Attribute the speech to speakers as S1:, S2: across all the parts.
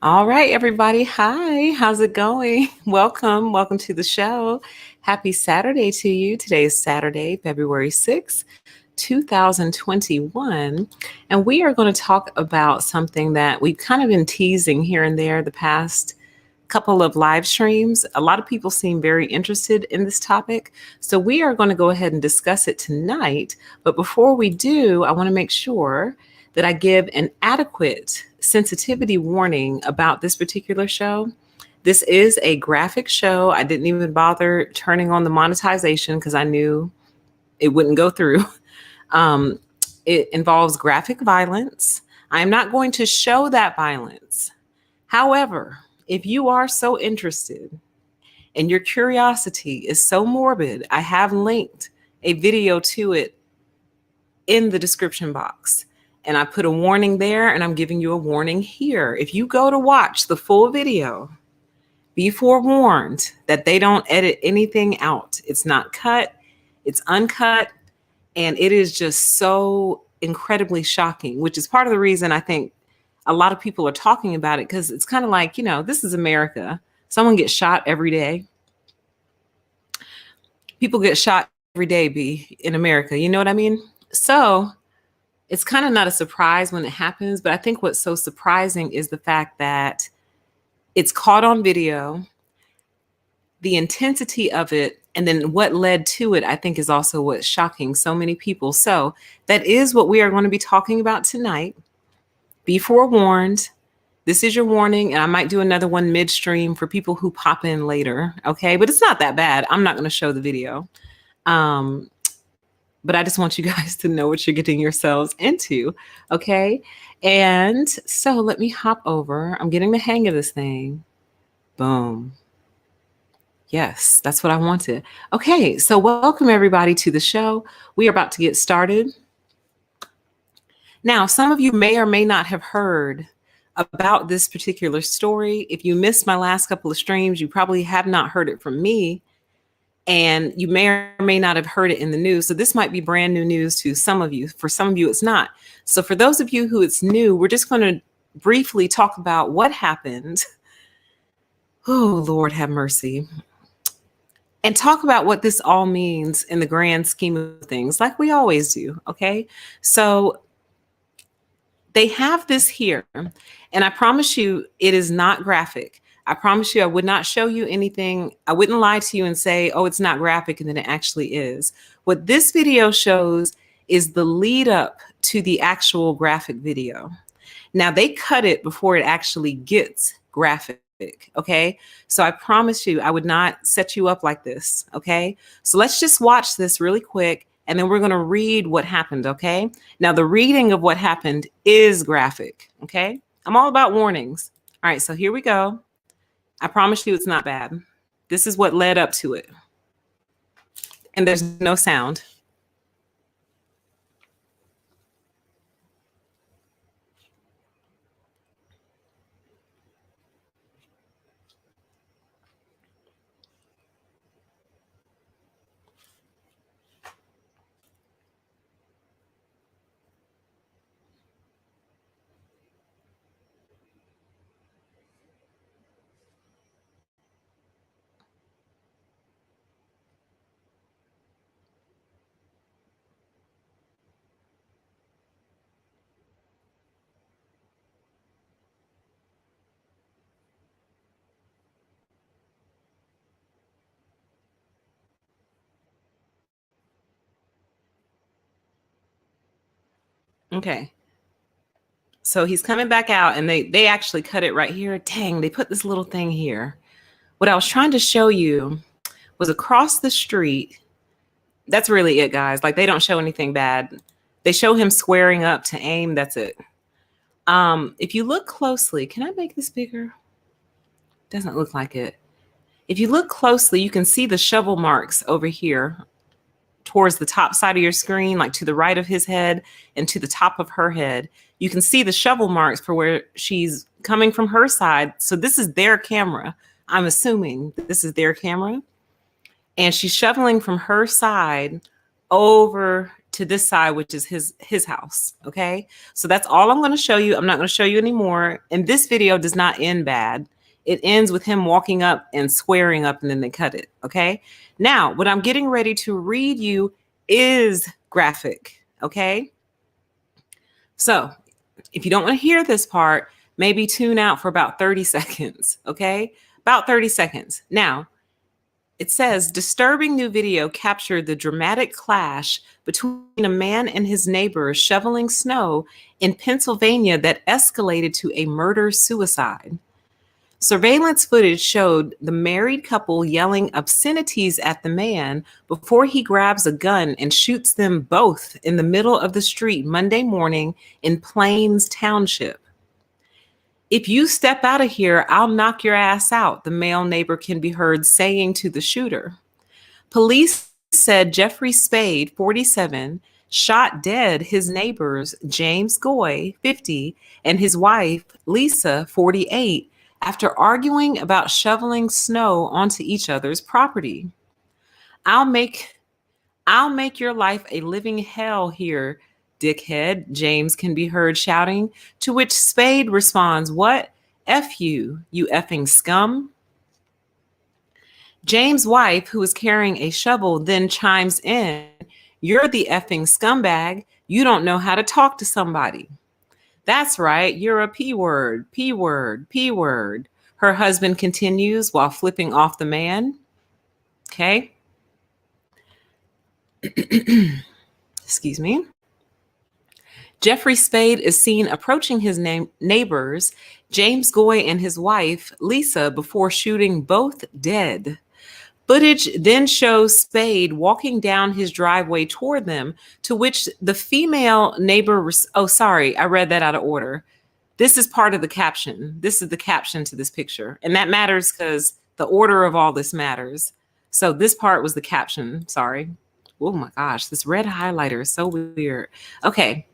S1: All right, everybody. Hi, how's it going? Welcome to the show. Happy Saturday to you. Today is Saturday, February 6th, 2021. And we are going to talk about something that we've kind of been teasing here and there the past couple of live streams. A lot of people seem very interested in this topic. So we are going to go ahead and discuss it tonight. But before we do, I want to make sure that I give an adequate sensitivity warning about this particular show. This is a graphic show. I didn't even bother turning on the monetization because I knew it wouldn't go through. It involves graphic violence. I'm not going to show that violence. However, if you are so interested and your curiosity is so morbid, I have linked a video to it in the description box. And I put a warning there, and I'm giving you a warning here. If you go to watch the full video, be forewarned that they don't edit anything out. It's not cut, it's uncut, and it is just so incredibly shocking, which is part of the reason I think a lot of people are talking about it, because it's kind of like, this is America. Someone gets shot every day. People get shot every day, in America. You know what I mean? So it's kind of not a surprise when it happens, but I think what's so surprising is the fact that it's caught on video, the intensity of it, and then what led to it, I think, is also what's shocking so many people. So that is what we are going to be talking about tonight. Be forewarned. This is your warning, and I might do another one midstream for people who pop in later, okay? But it's not that bad. I'm not going to show the video. But I just want you guys to know what you're getting yourselves into, okay? And so let me hop over. I'm getting the hang of this thing. Boom. Yes, that's what I wanted. Okay, so welcome everybody to the show. We are about to get started. Now, some of you may or may not have heard about this particular story. If you missed my last couple of streams, you probably have not heard it from me. And you may or may not have heard it in the news. So this might be brand new news to some of you. For some of you, it's not. So for those of you who it's new, we're just going to briefly talk about what happened. Oh, Lord have mercy. And talk about what this all means in the grand scheme of things, like we always do. Okay. So they have this here. And I promise you, it is not graphic. I promise you, I would not show you anything. I wouldn't lie to you and say, oh, it's not graphic, and then it actually is. What this video shows is the lead up to the actual graphic video. Now, they cut it before it actually gets graphic, okay? So I promise you, I would not set you up like this, okay? So let's just watch this really quick, and then we're going to read what happened, okay? Now, the reading of what happened is graphic, okay? I'm all about warnings. All right, so here we go. I promise you it's not bad. This is what led up to it. And there's no sound. Okay. So he's coming back out, and they actually cut it right here. Dang, they put this little thing here. What I was trying to show you was across the street. That's really it, guys. Like, they don't show anything bad. They show him squaring up to aim. That's it. If you look closely, can I make this bigger? Doesn't look like it. If you look closely, you can see the shovel marks over here towards the top side of your screen, like to the right of his head and to the top of her head. You can see the shovel marks for where she's coming from her side. So this is their camera. I'm assuming this is their camera. And she's shoveling from her side over to this side, which is his house. Okay. So that's all I'm going to show you. I'm not going to show you anymore. And this video does not end bad. It ends with him walking up and squaring up, and then they cut it. Okay. Now, what I'm getting ready to read you is graphic. Okay. So if you don't want to hear this part, maybe tune out for about 30 seconds. Okay. About 30 seconds. Now, it says, disturbing new video captured the dramatic clash between a man and his neighbors shoveling snow in Pennsylvania that escalated to a murder-suicide. Surveillance footage showed the married couple yelling obscenities at the man before he grabs a gun and shoots them both in the middle of the street Monday morning in Plains Township. If you step out of here, I'll knock your ass out, the male neighbor can be heard saying to the shooter. Police said Jeffrey Spade, 47, shot dead his neighbors, James Goy, 50, and his wife, Lisa, 48, after arguing about shoveling snow onto each other's property. I'll make your life a living hell here, dickhead, James can be heard shouting, to which Spade responds, what? F you effing scum. James' wife, who is carrying a shovel, then chimes in, you're the effing scumbag. You don't know how to talk to somebody. That's right, you're a P word, P word, P word, her husband continues while flipping off the man. Okay. Excuse me. Jeffrey Spade is seen approaching his neighbors, James Goy and his wife, Lisa, before shooting both dead. Footage then shows Spade walking down his driveway toward them, to which the female neighbor, oh, sorry, I read that out of order. This is part of the caption. This is the caption to this picture. And that matters because the order of all this matters. So this part was the caption, sorry. Oh my gosh, this red highlighter is so weird. Okay.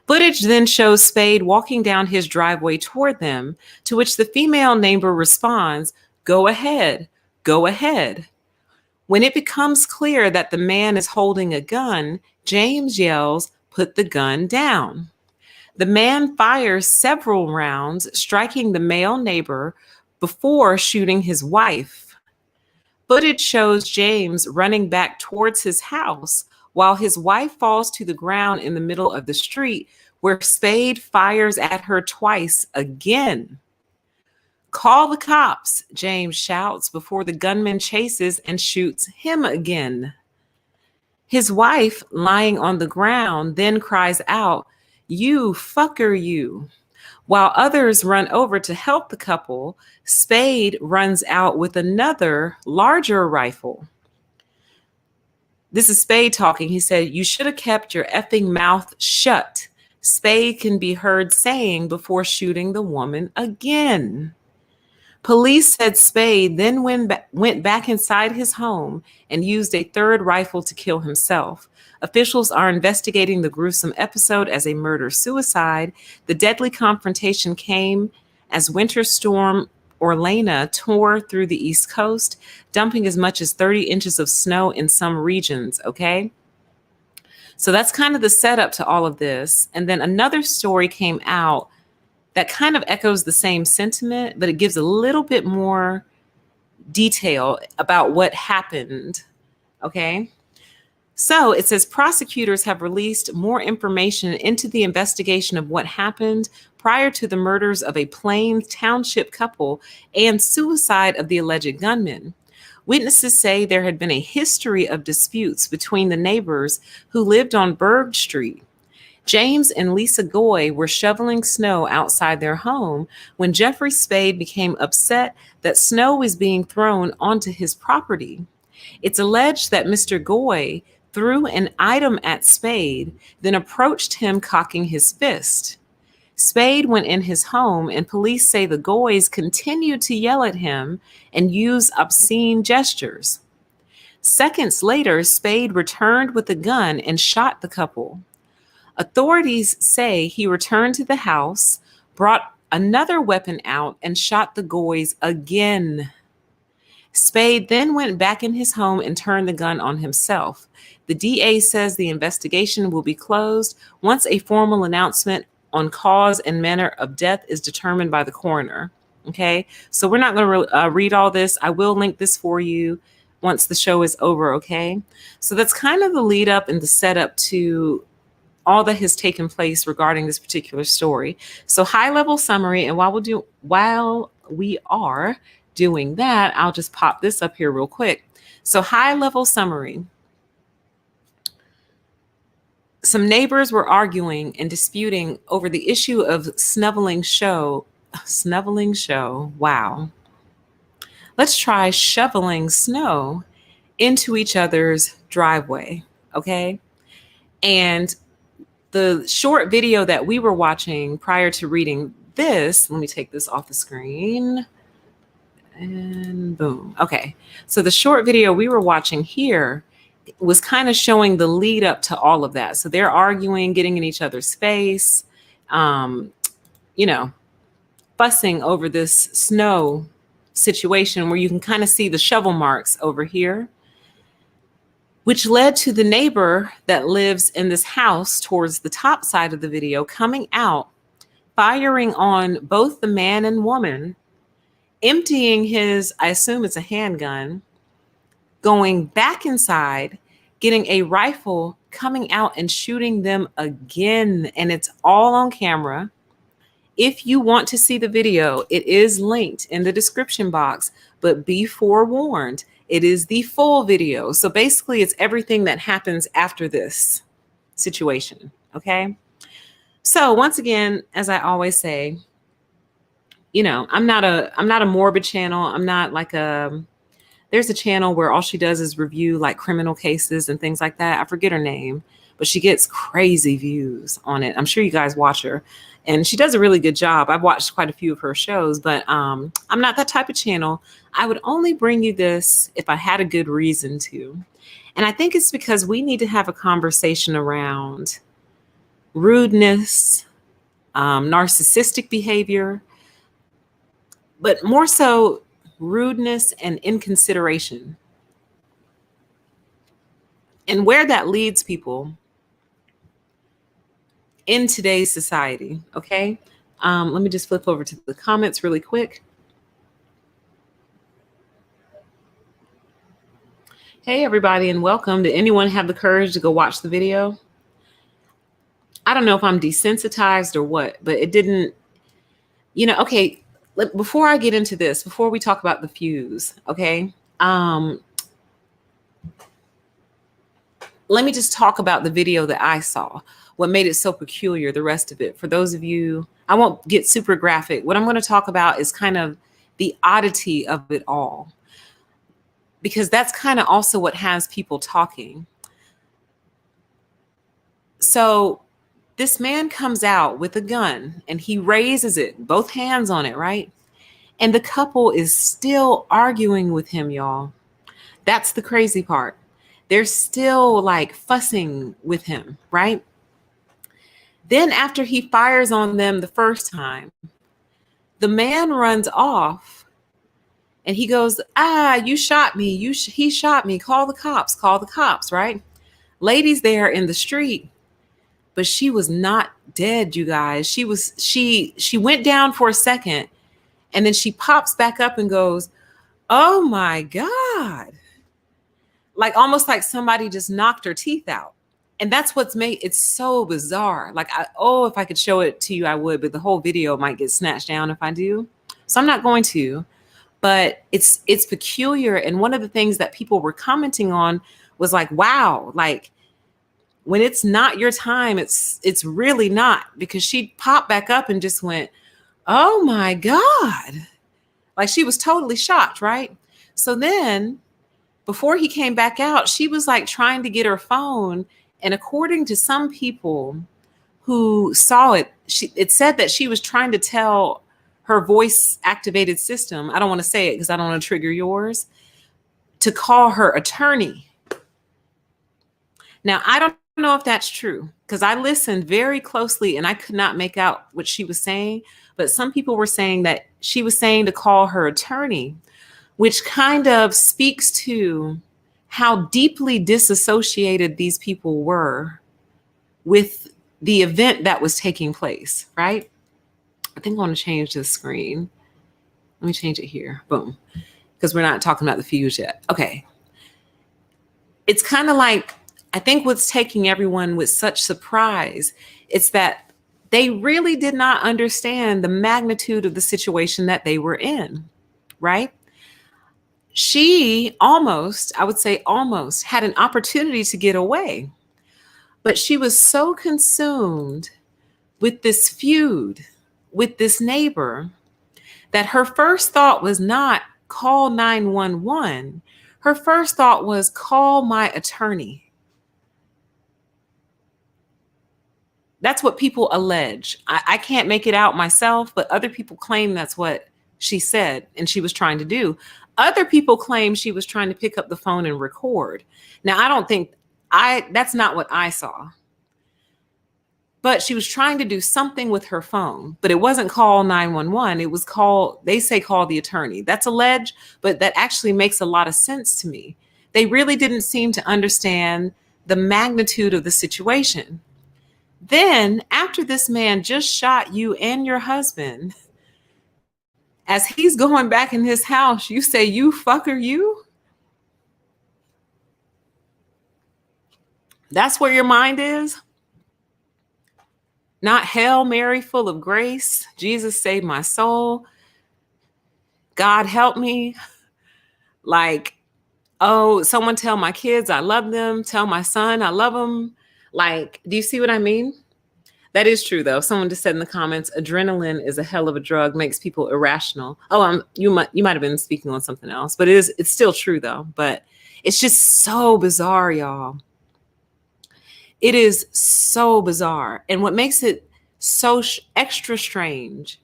S1: Footage then shows Spade walking down his driveway toward them, to which the female neighbor responds, go ahead, go ahead. When it becomes clear that the man is holding a gun, James yells, put the gun down. The man fires several rounds, striking the male neighbor before shooting his wife. Footage shows James running back towards his house while his wife falls to the ground in the middle of the street, where Spade fires at her twice again. Call the cops, James shouts before the gunman chases and shoots him again. His wife, lying on the ground, then cries out, you fucker, you. While others run over to help the couple, Spade runs out with another, larger rifle. This is Spade talking. He said, you should have kept your effing mouth shut, Spade can be heard saying before shooting the woman again. Police said Spade then went back inside his home and used a third rifle to kill himself. Officials are investigating the gruesome episode as a murder-suicide. The deadly confrontation came as Winter Storm Orlena tore through the East Coast, dumping as much as 30 inches of snow in some regions, okay? So that's kind of the setup to all of this. And then another story came out that kind of echoes the same sentiment, but it gives a little bit more detail about what happened, okay? So it says prosecutors have released more information into the investigation of what happened prior to the murders of a Plains Township couple and suicide of the alleged gunman. Witnesses say there had been a history of disputes between the neighbors who lived on Berg Street. James and Lisa Goy were shoveling snow outside their home when Jeffrey Spade became upset that snow was being thrown onto his property. It's alleged that Mr. Goy threw an item at Spade, then approached him cocking his fist. Spade went in his home, and police say the Goys continued to yell at him and use obscene gestures. Seconds later, Spade returned with a gun and shot the couple. Authorities say he returned to the house, brought another weapon out, and shot the Goys again. Spade then went back in his home and turned the gun on himself. The DA says the investigation will be closed once a formal announcement on cause and manner of death is determined by the coroner. Okay, so we're not going to read all this. I will link this for you once the show is over. Okay, so that's kind of the lead up and the setup to all that has taken place regarding this particular story. So high level summary, and while we are doing that, I'll just pop this up here real quick. So high level summary. Some neighbors were arguing and disputing over the issue of snuffling show. Wow. Let's try shoveling snow into each other's driveway. Okay. And the short video that we were watching prior to reading this, let me take this off the screen. And boom. Okay. So the short video we were watching here was kind of showing the lead up to all of that. So they're arguing, getting in each other's face, fussing over this snow situation where you can kind of see the shovel marks over here, which led to the neighbor that lives in this house towards the top side of the video coming out, firing on both the man and woman, emptying his, I assume it's a handgun, going back inside, getting a rifle, coming out and shooting them again. And it's all on camera. If you want to see the video, it is linked in the description box, but be forewarned, it is the full video. So basically it's everything that happens after this situation. Okay. So once again, as I always say, I'm not a morbid channel. I'm not like there's a channel where all she does is review like criminal cases and things like that. I forget her name, but she gets crazy views on it. I'm sure you guys watch her and she does a really good job. I've watched quite a few of her shows, but I'm not that type of channel. I would only bring you this if I had a good reason to. And I think it's because we need to have a conversation around rudeness, narcissistic behavior, but more so rudeness and inconsideration. And where that leads people in today's society. Okay. Let me just flip over to the comments really quick. Hey, everybody, and welcome. Did anyone have the courage to go watch the video? I don't know if I'm desensitized or what, but it didn't, okay. Before I get into this, before we talk about the fuse, okay, let me just talk about the video that I saw, what made it so peculiar, the rest of it. For those of you, I won't get super graphic. What I'm going to talk about is kind of the oddity of it all, because that's kind of also what has people talking. So this man comes out with a gun and he raises it, both hands on it, right? And the couple is still arguing with him, y'all. That's the crazy part. They're still like fussing with him, right? Then after he fires on them the first time, the man runs off and he goes, you shot me. He shot me. Call the cops, right? Lady's there in the street. But she was not dead, you guys. She went down for a second and then she pops back up and goes, oh my God. Like almost like somebody just knocked her teeth out. And that's what's made it so bizarre. Like, if I could show it to you, I would, but the whole video might get snatched down if I do. So I'm not going to, but it's peculiar. And one of the things that people were commenting on was like, wow, like, when it's not your time, it's really not, because she popped back up and just went, oh my God. Like she was totally shocked, right? So then before he came back out, she was like trying to get her phone. And according to some people who saw it, it said that she was trying to tell her voice activated system, I don't want to say it because I don't want to trigger yours, to call her attorney. Now, I don't know if that's true because I listened very closely and I could not make out what she was saying. But some people were saying that she was saying to call her attorney, which kind of speaks to how deeply disassociated these people were with the event that was taking place, right? I think I want to change the screen. Let me change it here. Boom. Because we're not talking about the fuse yet. Okay. It's kind of like, I think what's taking everyone with such surprise, it's that they really did not understand the magnitude of the situation that they were in, right? She almost, I would say almost, had an opportunity to get away, but she was so consumed with this feud with this neighbor that her first thought was not call 911. Her first thought was call my attorney. That's what people allege. I can't make it out myself, but other people claim that's what she said and she was trying to do. Other people claim she was trying to pick up the phone and record. Now, I don't think that's not what I saw. But she was trying to do something with her phone, but it wasn't call 911. It was they say call the attorney. That's alleged, but that actually makes a lot of sense to me. They really didn't seem to understand the magnitude of the situation. Then, after this man just shot you and your husband, as he's going back in his house, you say, you fucker, you? That's where your mind is? Not Hail Mary, full of grace. Jesus saved my soul. God help me. Like, oh, someone tell my kids I love them. Tell my son I love him. Like, do you see what I mean? That is true, though. Someone just said in the comments, adrenaline is a hell of a drug, makes people irrational. Oh, you might have been speaking on something else, but it's still true, though. But it's just so bizarre, y'all. It is so bizarre. And what makes it so extra strange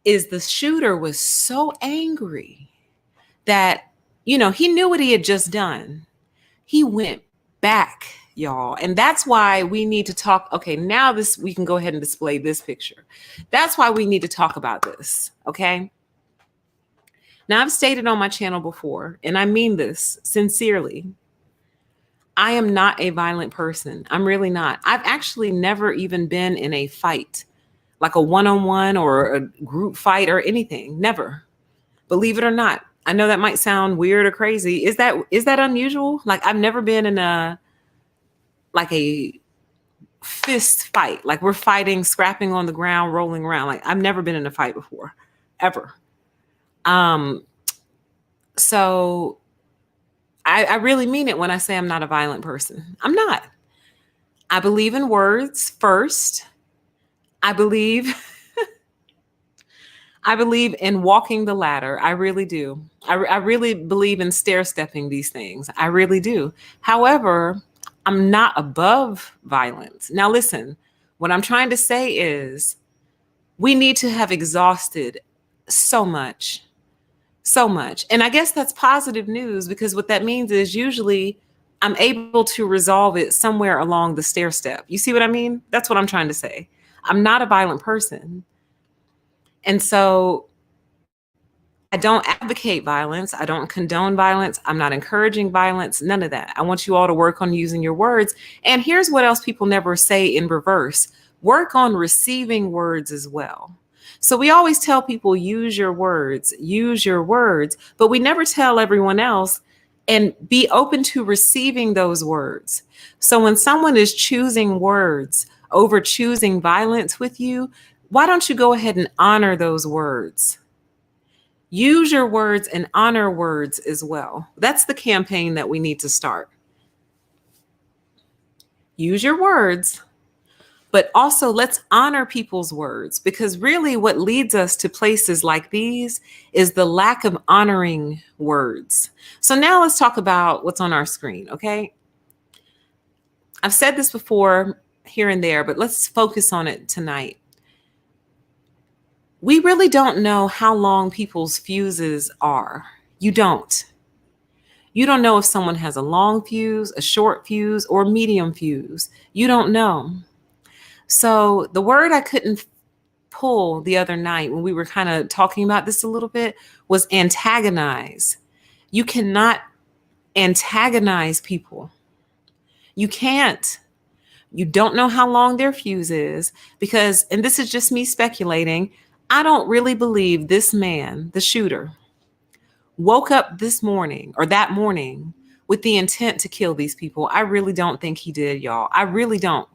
S1: is the shooter was so angry that, he knew what he had just done. He went back, y'all. And that's why we need to talk. Okay, now we can go ahead and display this picture. That's why we need to talk about this, okay? Now, I've stated on my channel before, and I mean this sincerely, I am not a violent person. I'm really not. I've actually never even been in a fight, like a one-on-one or a group fight or anything. Never. Believe it or not. I know that might sound weird or crazy. Is that unusual? Like, I've never been in a fist fight. Like, we're fighting, scrapping on the ground, rolling around. Like, I've never been in a fight before, ever. So I really mean it when I say I'm not a violent person. I'm not. I believe in words first. I believe in walking the ladder. I really do. I really believe in stair-stepping these things. I really do. However, I'm not above violence. Now, listen, what I'm trying to say is we need to have exhausted so much. So much. And I guess that's positive news, because what that means is usually I'm able to resolve it somewhere along the stair step. You see what I mean? That's what I'm trying to say. I'm not a violent person. And so I don't advocate violence. I don't condone violence. I'm not encouraging violence. None of that. I want you all to work on using your words. And here's what else people never say in reverse. Work on receiving words as well. So we always tell people, use your words, but we never tell everyone else and be open to receiving those words. So when someone is choosing words over choosing violence with you, why don't you go ahead and honor those words? Use your words and honor words as well. That's the campaign that we need to start. Use your words, but also let's honor people's words, because really what leads us to places like these is the lack of honoring words. So now let's talk about what's on our screen, okay? I've said this before here and there, but let's focus on it tonight. We really don't know how long people's fuses are. You don't. You don't know if someone has a long fuse, a short fuse, or a medium fuse. You don't know. So the word I couldn't pull the other night when we were kind of talking about this a little bit was antagonize. You cannot antagonize people. You can't. You don't know how long their fuse is because, and this is just me speculating, I don't really believe this man, the shooter, woke up this morning or that morning with the intent to kill these people. I really don't think he did, y'all. I really don't.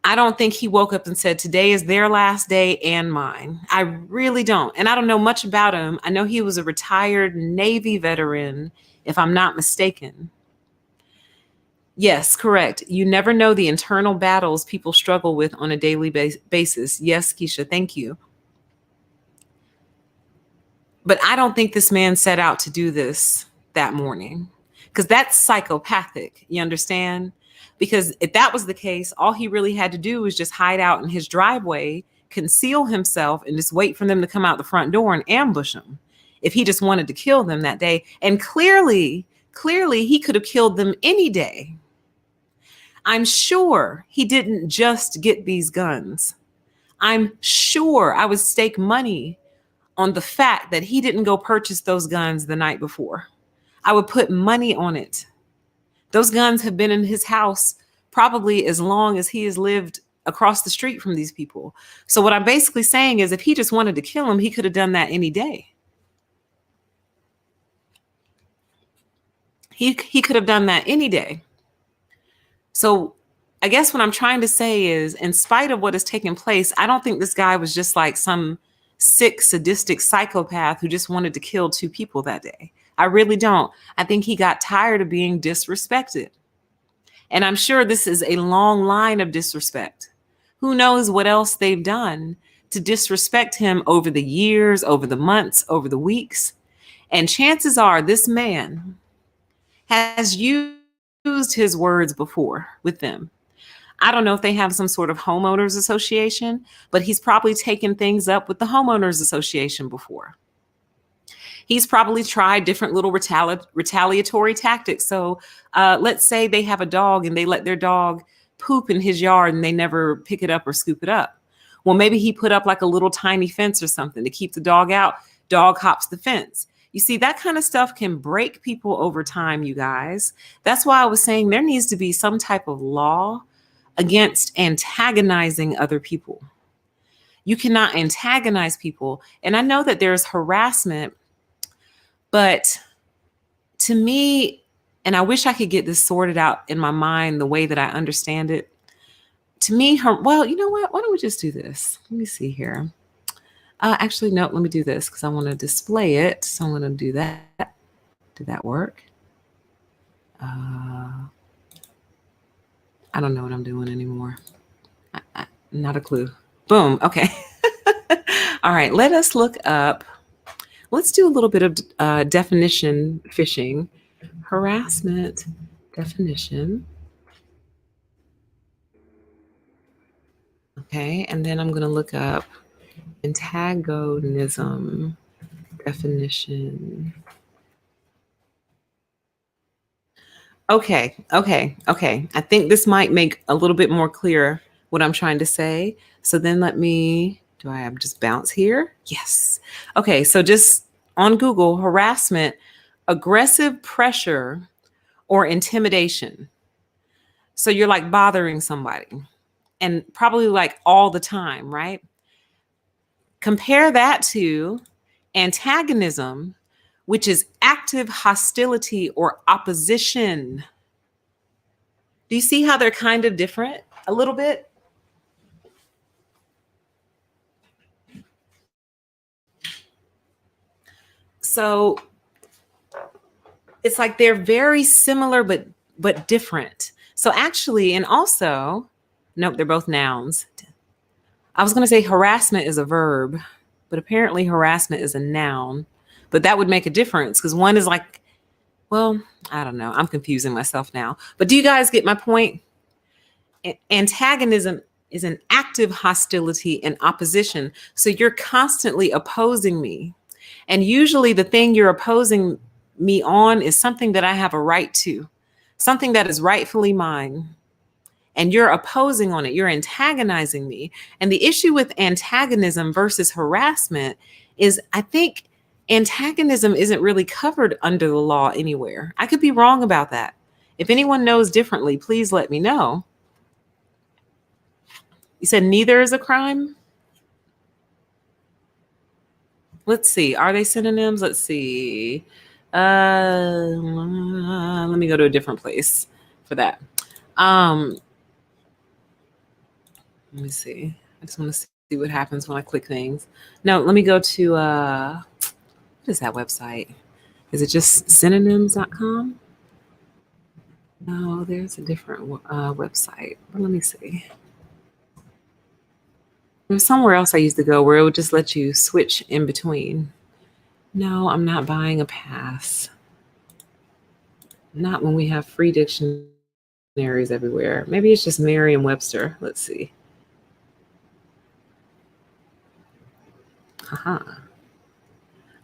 S1: I don't think he woke up and said, today is their last day and mine. I really don't. And I don't know much about him. I know he was a retired Navy veteran, if I'm not mistaken. Yes, correct. You never know the internal battles people struggle with on a daily basis. Yes, Keisha, thank you. But I don't think this man set out to do this that morning because that's psychopathic. You understand? Because if that was the case, all he really had to do was just hide out in his driveway, conceal himself, and just wait for them to come out the front door and ambush him if he just wanted to kill them that day. And clearly he could have killed them any day. I'm sure he didn't just get these guns. I'm sure I would stake money on the fact that he didn't go purchase those guns the night before. I would put money on it. Those guns have been in his house probably as long as he has lived across the street from these people. So what I'm basically saying is if he just wanted to kill him, he could have done that any day. He could have done that any day. So I guess what I'm trying to say is, in spite of what has taken place, I don't think this guy was just like some sick, sadistic psychopath who just wanted to kill two people that day. I really don't. I think he got tired of being disrespected. And I'm sure this is a long line of disrespect. Who knows what else they've done to disrespect him over the years, over the months, over the weeks. And chances are this man has used his words before with them. I don't know if they have some sort of homeowners association, but he's probably taken things up with the homeowners association before. He's probably tried different little retaliatory tactics. So let's say they have a dog and they let their dog poop in his yard and they never pick it up or scoop it up. Well, maybe he put up like a little tiny fence or something to keep the dog out. Dog hops the fence. You see, that kind of stuff can break people over time, you guys. That's why I was saying there needs to be some type of law against antagonizing other people. You cannot antagonize people. And I know that there's harassment, but to me, and I wish I could get this sorted out in my mind the way that I understand it. To me, well, you know what? Why don't we just do this? Let me see here. Actually, no, let me do this because I want to display it. So I'm going to do that. Did that work? I don't know what I'm doing anymore. Not a clue. Boom. Okay. All right. Let us look up. Let's do a little bit of definition fishing. Harassment definition. Okay. And then I'm going to look up antagonism definition. Okay. I think this might make a little bit more clear what I'm trying to say. So then do I have just bounce here? Yes. Okay. So just on Google, harassment, aggressive pressure or intimidation. So you're like bothering somebody and probably like all the time, right? Compare that to antagonism, which is active hostility or opposition. Do you see how they're kind of different a little bit? So it's like they're very similar, but different. So actually, and also, nope, they're both nouns. I was going to say harassment is a verb, but apparently harassment is a noun. But that would make a difference because one is like, well, I don't know. I'm confusing myself now. But do you guys get my point? Antagonism is an active hostility and opposition. So you're constantly opposing me. And usually the thing you're opposing me on is something that I have a right to, something that is rightfully mine. and you're opposing on it. You're antagonizing me. And the issue with antagonism versus harassment is, I think antagonism isn't really covered under the law anywhere. I could be wrong about that. If anyone knows differently, please let me know. You said neither is a crime? Let's see. Are they synonyms? Let's see. Let me go to a different place for that. Let me see. I just want to see what happens when I click things. No, let me go to, what is that website? Is it just synonyms.com? No, there's a different website. But let me see. There's somewhere else I used to go where it would just let you switch in between. No, I'm not buying a pass. Not when we have free dictionaries everywhere. Maybe it's just Merriam-Webster. Let's see. Haha.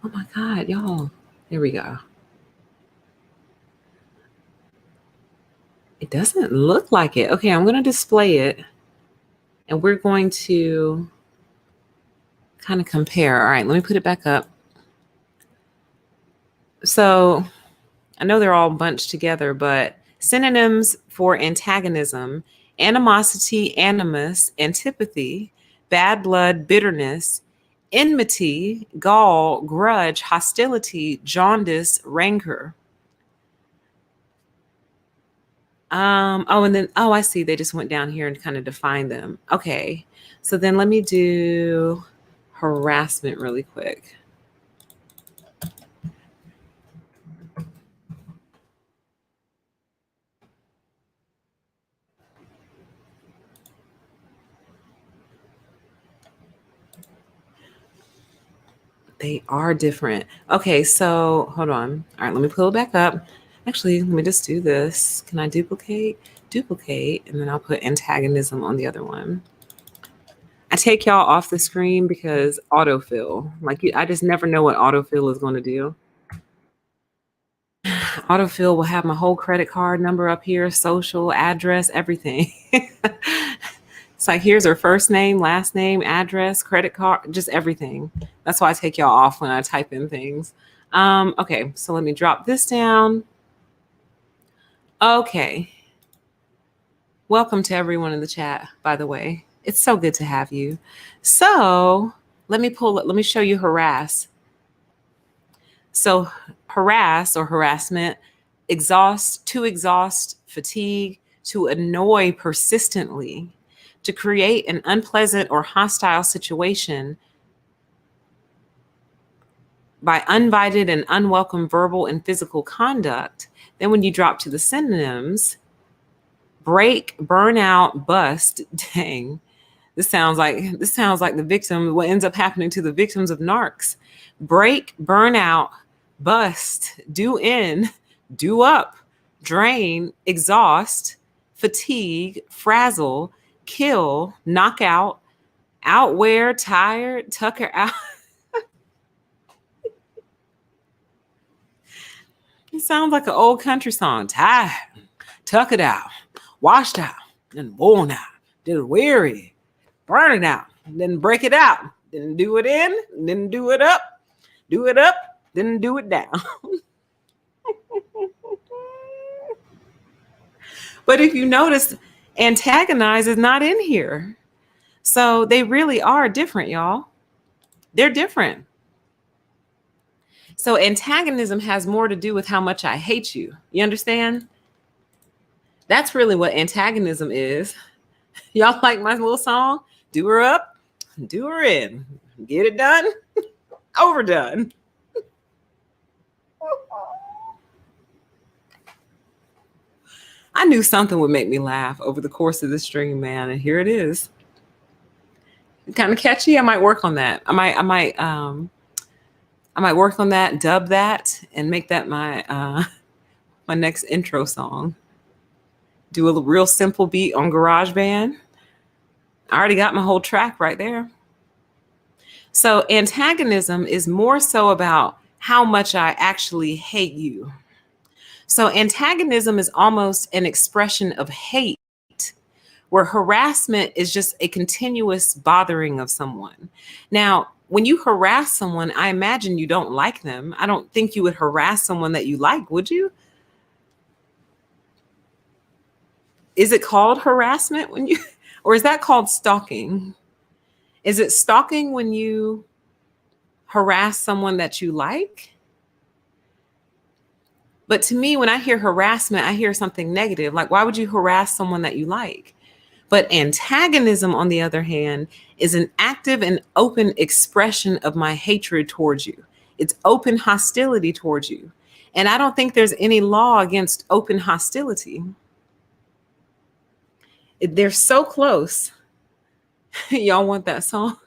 S1: Oh my God, y'all. There we go. It doesn't look like it. Okay, I'm going to display it. And we're going to kind of compare. All right, let me put it back up. So I know they're all bunched together, but synonyms for antagonism: animosity, animus, antipathy, bad blood, bitterness, enmity, gall, grudge, hostility, jaundice, rancor. I see. They just went down here and kind of defined them. Okay. So then let me do harassment really quick. They are different. Okay, so hold on. All right, let me pull it back up. Actually, let me just do this. Can I duplicate? Duplicate, and then I'll put antagonism on the other one. I take y'all off the screen because autofill. I just never know what autofill is going to do. Autofill will have my whole credit card number up here, social, address, everything. It's like, here's her first name, last name, address, credit card, just everything. That's why I take y'all off when I type in things. Okay, so let me drop this down. Okay. Welcome to everyone in the chat, by the way. It's so good to have you. So let me show you harass. So harass or harassment, to exhaust, fatigue, to annoy persistently, to create an unpleasant or hostile situation by uninvited and unwelcome verbal and physical conduct. Then when you drop to the synonyms, break, burn out, bust, dang. This sounds like the victim, what ends up happening to the victims of narcs. Break, burn out, bust, do in, do up, drain, exhaust, fatigue, frazzle, kill, knock out, outwear, tired, tucker out. It sounds like an old country song. Tired, tuck it out, washed out, then worn out, then weary, burn it out, then break it out, then do it in, then do it up, then do it down. But if you notice, antagonize is not in here. So they really are different, y'all. They're different. So antagonism has more to do with how much I hate you. You understand? That's really what antagonism is. Y'all like my little song? Do her up, do her in. Get it done, overdone. I knew something would make me laugh over the course of this stream, man, and here it is. Kind of catchy. I might work on that. I might work on that, dub that, and make that my my next intro song. Do a real simple beat on GarageBand. I already got my whole track right there. So antagonism is more so about how much I actually hate you. So antagonism is almost an expression of hate where harassment is just a continuous bothering of someone. Now, when you harass someone, I imagine you don't like them. I don't think you would harass someone that you like, would you? Is it called harassment when you, or is that called stalking? Is it stalking when you harass someone that you like? But to me, when I hear harassment, I hear something negative. Like, why would you harass someone that you like? But antagonism, on the other hand, is an active and open expression of my hatred towards you. It's open hostility towards you. And I don't think there's any law against open hostility. They're so close. Y'all want that song?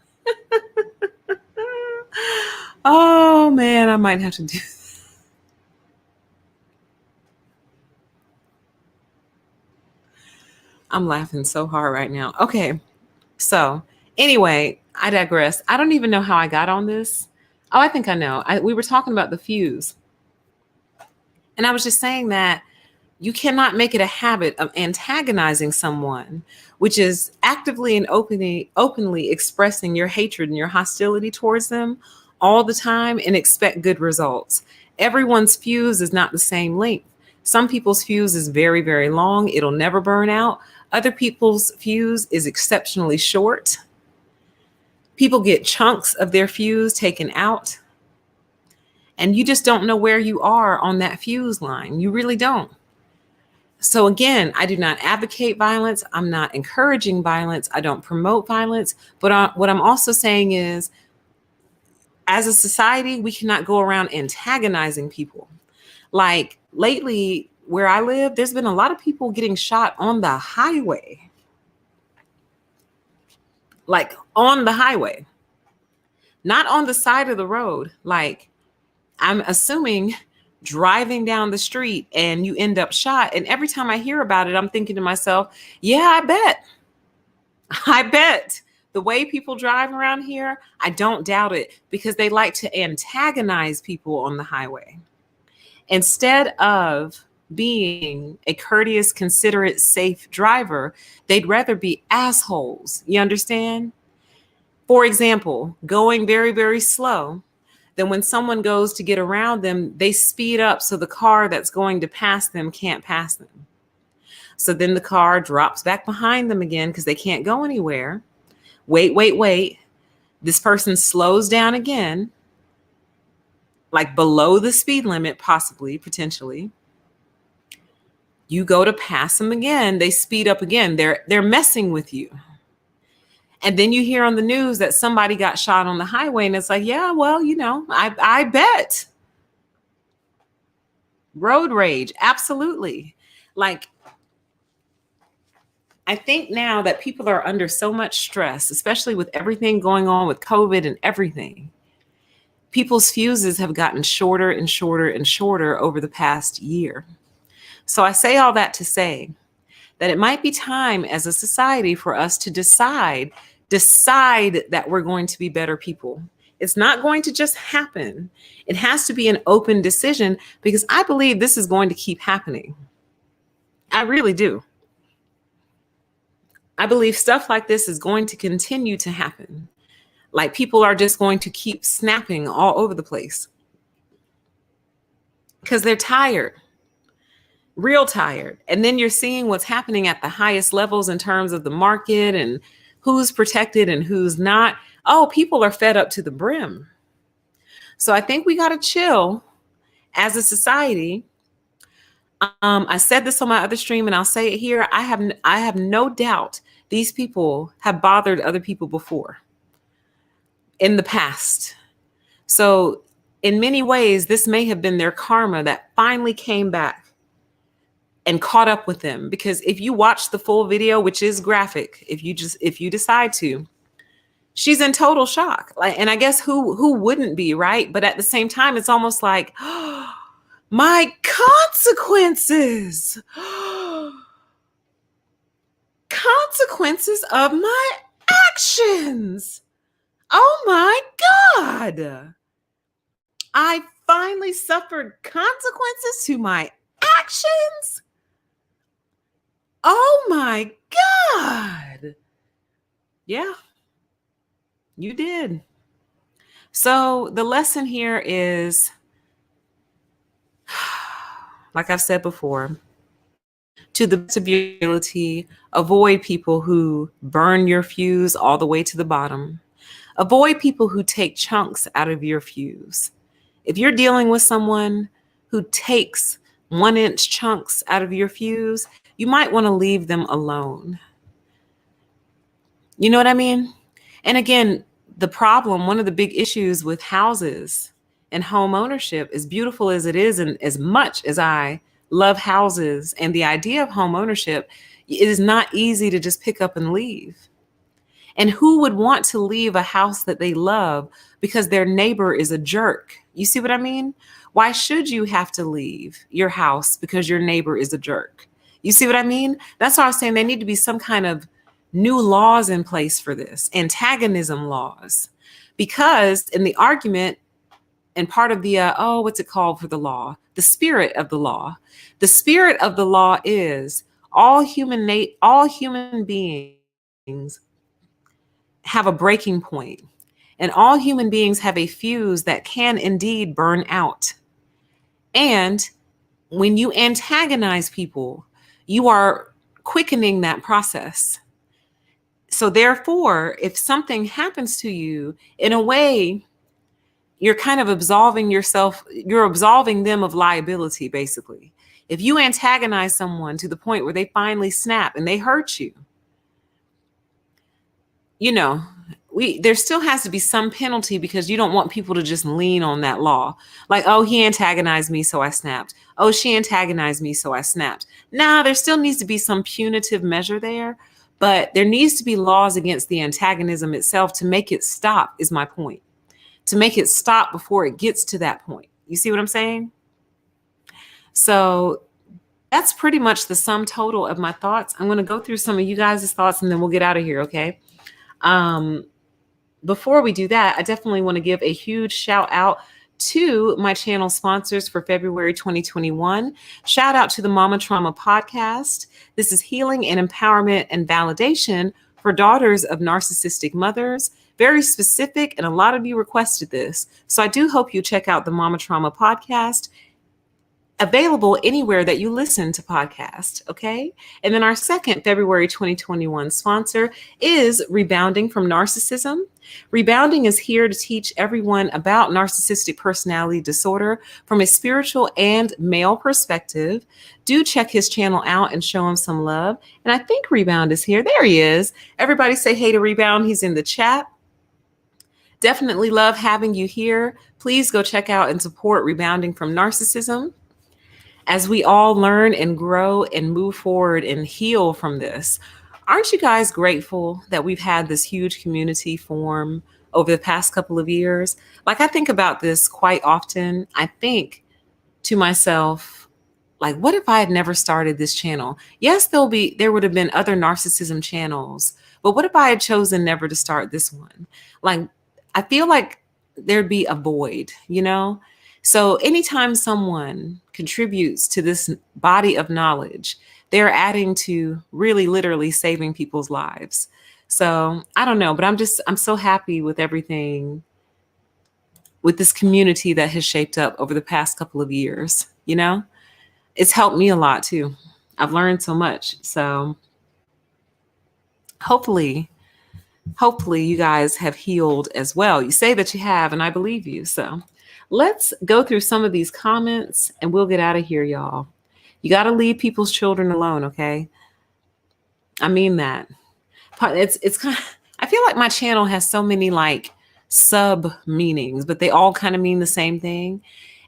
S1: Oh man, I might have to do. I'm laughing so hard right now. Okay. So anyway, I digress. I don't even know how I got on this. Oh, I think I know. We were talking about the fuse. And I was just saying that you cannot make it a habit of antagonizing someone, which is actively and openly expressing your hatred and your hostility towards them all the time, and expect good results. Everyone's fuse is not the same length. Some people's fuse is very, very long. It'll never burn out. Other people's fuse is exceptionally short. People get chunks of their fuse taken out, and you just don't know where you are on that fuse line. You really don't. So again, I do not advocate violence. I'm not encouraging violence. I don't promote violence. But what I'm also saying is, as a society, we cannot go around antagonizing people. Like lately, where I live, there's been a lot of people getting shot on the highway. Like on the highway, not on the side of the road. Like, I'm assuming driving down the street and you end up shot. And every time I hear about it, I'm thinking to myself, yeah, I bet the way people drive around here, I don't doubt it, because they like to antagonize people on the highway. Instead of being a courteous, considerate, safe driver, they'd rather be assholes. You understand? For example, going very, very slow. Then when someone goes to get around them, they speed up so the car that's going to pass them can't pass them. So then the car drops back behind them again because they can't go anywhere. Wait. This person slows down again, like below the speed limit, possibly, potentially. You go to pass them again, they speed up again. They're messing with you. And then you hear on the news that somebody got shot on the highway, and it's like, yeah, well, I bet. Road rage, absolutely. Like, I think now that people are under so much stress, especially with everything going on with COVID and everything, people's fuses have gotten shorter and shorter and shorter over the past year. So I say all that to say that it might be time as a society for us to decide that we're going to be better people. It's not going to just happen. It has to be an open decision, because I believe this is going to keep happening. I really do. I believe stuff like this is going to continue to happen. Like, people are just going to keep snapping all over the place because they're tired, real tired. And then you're seeing what's happening at the highest levels in terms of the market and who's protected and who's not. Oh, people are fed up to the brim. So I think we got to chill as a society. I said this on my other stream, and I'll say it here. I have no doubt these people have bothered other people before in the past. So in many ways, this may have been their karma that finally came back and caught up with them. Because if you watch the full video, which is graphic, if you decide to, she's in total shock. Like, and I guess who wouldn't be, right? But at the same time, it's almost like, oh, my consequences, consequences of my actions. Oh my God. I finally suffered consequences to my actions. Oh my God. Yeah, you did. So the lesson here is, like I've said before, to the best of your ability, avoid people who burn your fuse all the way to the bottom. Avoid people who take chunks out of your fuse. If you're dealing with someone who takes 1-inch chunks out of your fuse, you might want to leave them alone. You know what I mean? And again, the problem, one of the big issues with houses and home ownership, as beautiful as it is, and as much as I love houses and the idea of home ownership, it is not easy to just pick up and leave. And who would want to leave a house that they love because their neighbor is a jerk? You see what I mean? Why should you have to leave your house because your neighbor is a jerk? You see what I mean? That's why I was saying there need to be some kind of new laws in place for this, antagonism laws. Because in the argument, and part of the, what's it called for the law? The spirit of the law. The spirit of the law is all human beings have a breaking point, and all human beings have a fuse that can indeed burn out. And when you antagonize people, you are quickening that process. So therefore, if something happens to you, in a way, you're kind of absolving yourself, you're absolving them of liability, basically. If you antagonize someone to the point where they finally snap and they hurt you, there still has to be some penalty, because you don't want people to just lean on that law. Like, oh, he antagonized me, so I snapped. Oh, she antagonized me, so I snapped. Nah, there still needs to be some punitive measure there, but there needs to be laws against the antagonism itself to make it stop, is my point. To make it stop before it gets to that point. You see what I'm saying? So that's pretty much the sum total of my thoughts. I'm going to go through some of you guys' thoughts and then we'll get out of here, okay? Before we do that, I definitely want to give a huge shout out to my channel sponsors for February 2021. Shout out to the Mama Trauma podcast. This is healing and empowerment and validation for daughters of narcissistic mothers. Very specific, and a lot of you requested this. So I do hope you check out the Mama Trauma podcast. Available anywhere that you listen to podcasts, okay? And then our second February 2021 sponsor is Rebounding from Narcissism. Rebounding is here to teach everyone about narcissistic personality disorder from a spiritual and male perspective. Do check his channel out and show him some love. And I think Rebound is here. There he is. Everybody say hey to Rebound. He's in the chat. Definitely love having you here. Please go check out and support Rebounding from Narcissism as we all learn and grow and move forward and heal from this. Aren't you guys grateful that we've had this huge community form over the past couple of years? Like, I think about this quite often. I think to myself, like, what if I had never started this channel? Yes, there would have been other narcissism channels, but what if I had chosen never to start this one? Like, I feel like there'd be a void, So anytime someone contributes to this body of knowledge, they're adding to really literally saving people's lives. So I don't know, but I'm so happy with everything, with this community that has shaped up over the past couple of years. It's helped me a lot too. I've learned so much. So hopefully you guys have healed as well. You say that you have, and I believe you. So let's go through some of these comments and we'll get out of here, y'all. You got to leave people's children alone, okay? I mean that. It's kind of, I feel like my channel has so many like sub meanings, but they all kind of mean the same thing.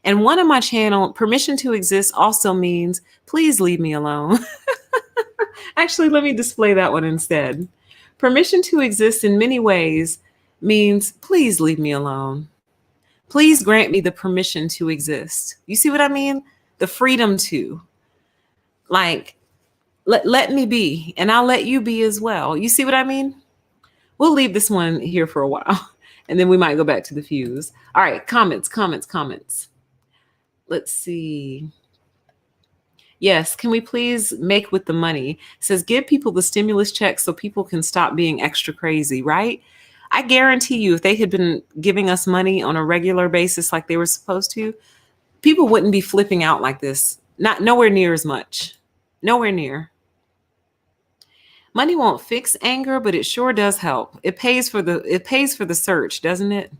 S1: And one of my channel, permission to exist, also means please leave me alone. Actually, let me display that one instead. Permission to exist in many ways means please leave me alone. Please grant me the permission to exist. You see what I mean? The freedom to. Like, let me be, and I'll let you be as well. You see what I mean? We'll leave this one here for a while, and then we might go back to the fuse. All right, comments. Let's see. Yes, can we please make with the money? It says give people the stimulus check so people can stop being extra crazy, right? I guarantee you, if they had been giving us money on a regular basis like they were supposed to, people wouldn't be flipping out like this. Not nowhere near as much. Nowhere near. Money won't fix anger, but it sure does help. It pays for the search, doesn't it?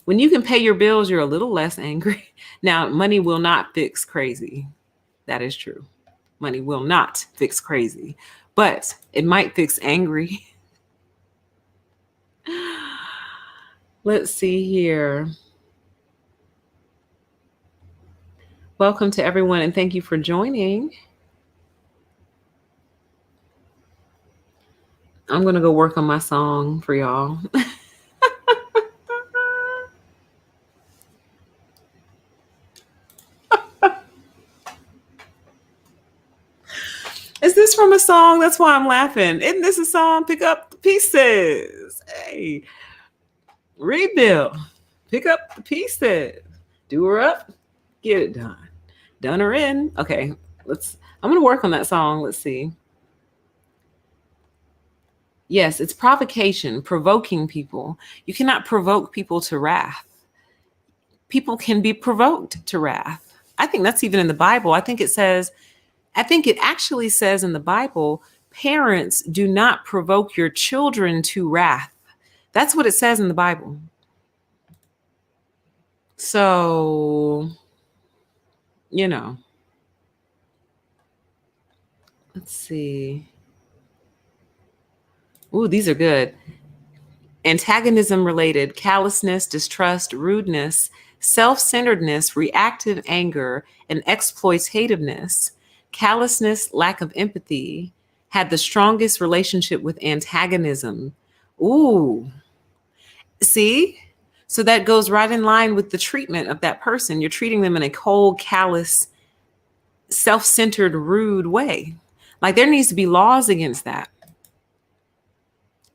S1: When you can pay your bills, you're a little less angry. Now, money will not fix crazy. That is true. Money will not fix crazy, but it might fix angry. Let's see here. Welcome to everyone, and thank you for joining. I'm going to go work on my song for y'all. Is this from a song? That's why I'm laughing. Isn't this a song? Pick up the pieces. Hey, rebuild. Pick up the pieces. Do her up. Get it done. Done her in. Okay, I'm going to work on that song. Let's see. Yes, it's provocation, provoking people. You cannot provoke people to wrath. People can be provoked to wrath. I think that's even in the Bible. I think it actually says in the Bible, parents, do not provoke your children to wrath. That's what it says in the Bible. So, let's see. Ooh, these are good. Antagonism related, callousness, distrust, rudeness, self-centeredness, reactive anger, and exploitativeness. Callousness, lack of empathy, had the strongest relationship with antagonism. Ooh, see? So that goes right in line with the treatment of that person. You're treating them in a cold, callous, self-centered, rude way. Like there needs to be laws against that.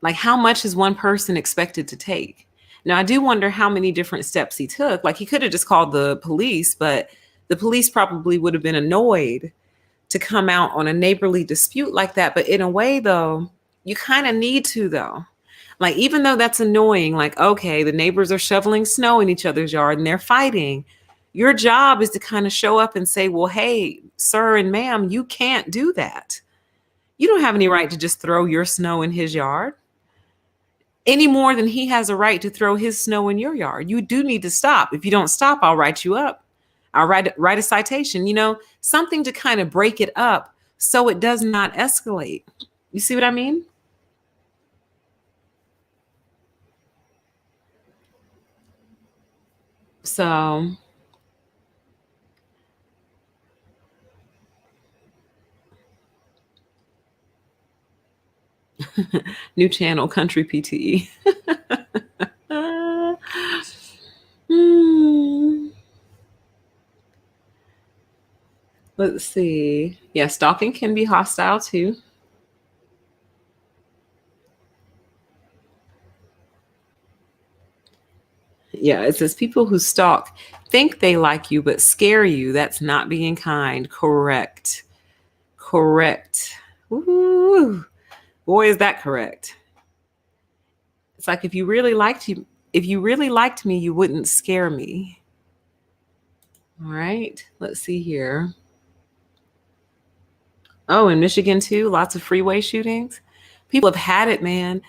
S1: Like how much is one person expected to take? Now, I do wonder how many different steps he took. Like he could have just called the police, but the police probably would have been annoyed to come out on a neighborly dispute like that. But in a way, though, you kind of need to, though. Like, even though that's annoying, like, okay, the neighbors are shoveling snow in each other's yard and they're fighting. Your job is to kind of show up and say, well, hey, sir and ma'am, you can't do that. You don't have any right to just throw your snow in his yard any more than he has a right to throw his snow in your yard. You do need to stop. If you don't stop, I'll write you up. I'll write a citation, something to kind of break it up so it does not escalate. You see what I mean? So new channel, Country PTE. Let's see. Yeah, stalking can be hostile too. Yeah, it says people who stalk think they like you, but scare you. That's not being kind. Correct. Ooh, boy, is that correct. It's like if you really liked me, you wouldn't scare me. All right, let's see here. Oh, in Michigan too, lots of freeway shootings. People have had it, man.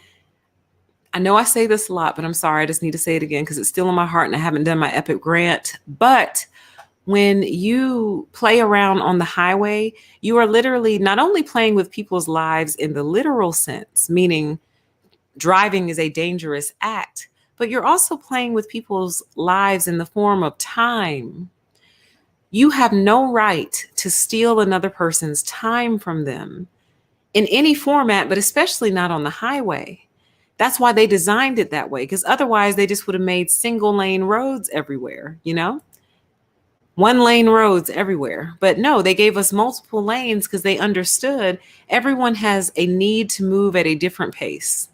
S1: I know I say this a lot, but I'm sorry. I just need to say it again because it's still in my heart and I haven't done my epic rant. But when you play around on the highway, you are literally not only playing with people's lives in the literal sense, meaning driving is a dangerous act, but you're also playing with people's lives in the form of time. You have no right to steal another person's time from them in any format, but especially not on the highway. That's why they designed it that way, because otherwise they just would have made single lane roads everywhere, one lane roads everywhere. But no, they gave us multiple lanes because they understood everyone has a need to move at a different pace.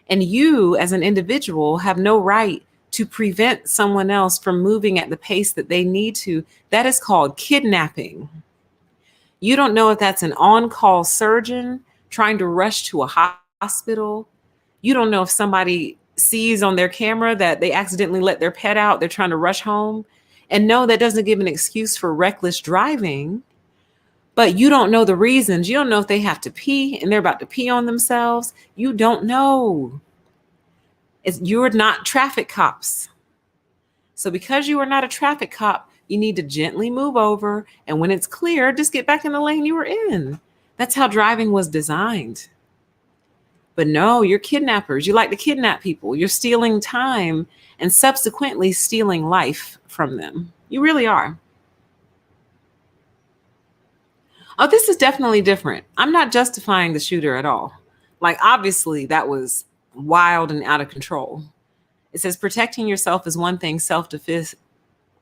S1: And you as an individual have no right to prevent someone else from moving at the pace that they need to. That is called kidnapping. You don't know if that's an on-call surgeon trying to rush to a hospital. You don't know if somebody sees on their camera that they accidentally let their pet out. They're trying to rush home. And no, that doesn't give an excuse for reckless driving. But you don't know the reasons. You don't know if they have to pee and they're about to pee on themselves. You don't know. You're not traffic cops. So because you are not a traffic cop, you need to gently move over. And when it's clear, just get back in the lane you were in. That's how driving was designed. But no, you're kidnappers. You like to kidnap people. You're stealing time and subsequently stealing life from them. You really are. Oh, this is definitely different. I'm not justifying the shooter at all. Like, obviously, that was wild and out of control. It says protecting yourself is one thing, self-defense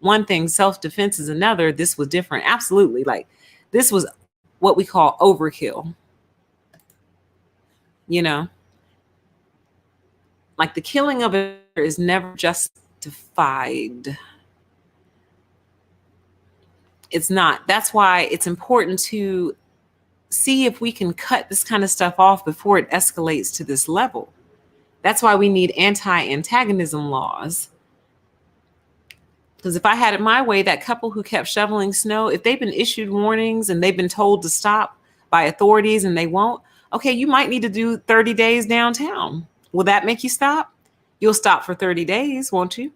S1: is another. This was different. Absolutely. Like, this was what we call overkill. You know, like the killing of it is never justified. It's not. That's why it's important to see if we can cut this kind of stuff off before it escalates to this level. That's why we need anti-antagonism laws. Because if I had it my way, that couple who kept shoveling snow, if they've been issued warnings and they've been told to stop by authorities and they won't, okay, you might need to do 30 days downtown. Will that make you stop? You'll stop for 30 days, won't you?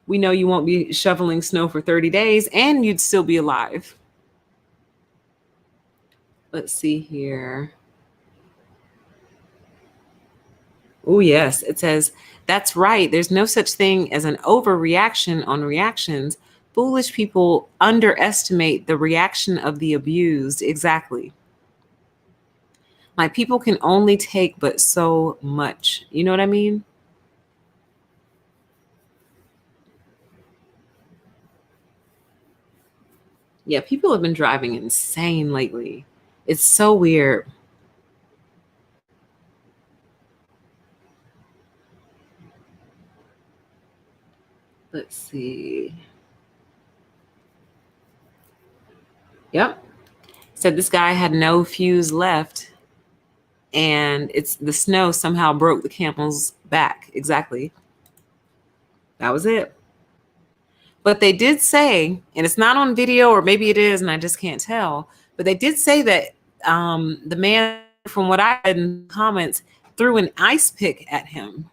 S1: We know you won't be shoveling snow for 30 days and you'd still be alive. Let's see here. Oh, yes. It says, that's right. There's no such thing as an overreaction on reactions. Foolish people underestimate the reaction of the abused. Exactly. Like, people can only take but so much. You know what I mean? Yeah, people have been driving insane lately. It's so weird. Let's see. Yep. Said this guy had no fuse left and it's the snow somehow broke the camel's back. Exactly. That was it. But they did say, and it's not on video, or maybe it is, and I just can't tell, but they did say that the man, from what I read in the comments, threw an ice pick at him.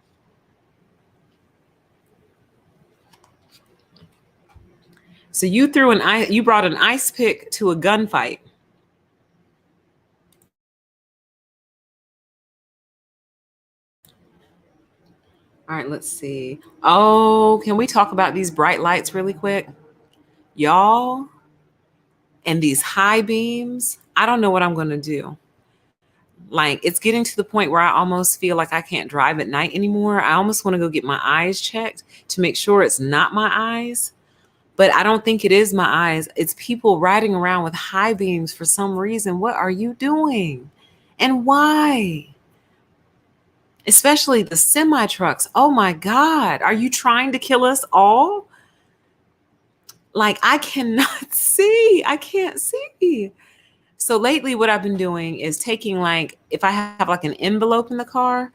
S1: So you brought an ice pick to a gunfight. All right, let's see. Oh, can we talk about these bright lights really quick? Y'all, and these high beams, I don't know what I'm going to do. Like, it's getting to the point where I almost feel like I can't drive at night anymore. I almost want to go get my eyes checked to make sure it's not my eyes. But I don't think it is my eyes. It's people riding around with high beams for some reason. What are you doing? And why? Especially the semi trucks. Oh my God. Are you trying to kill us all? Like, I cannot see. I can't see. So lately what I've been doing is taking, like, if I have like an envelope in the car,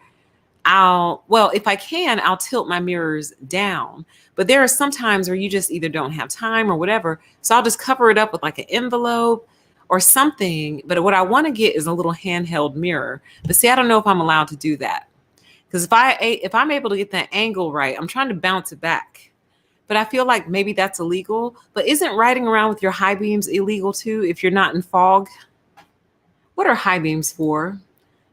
S1: if I can, I'll tilt my mirrors down. But there are some times where you just either don't have time or whatever. So I'll just cover it up with like an envelope or something. But what I want to get is a little handheld mirror. But see, I don't know if I'm allowed to do that. Because if I'm able to get that angle right, I'm trying to bounce it back. But I feel like maybe that's illegal. But isn't riding around with your high beams illegal too if you're not in fog? What are high beams for?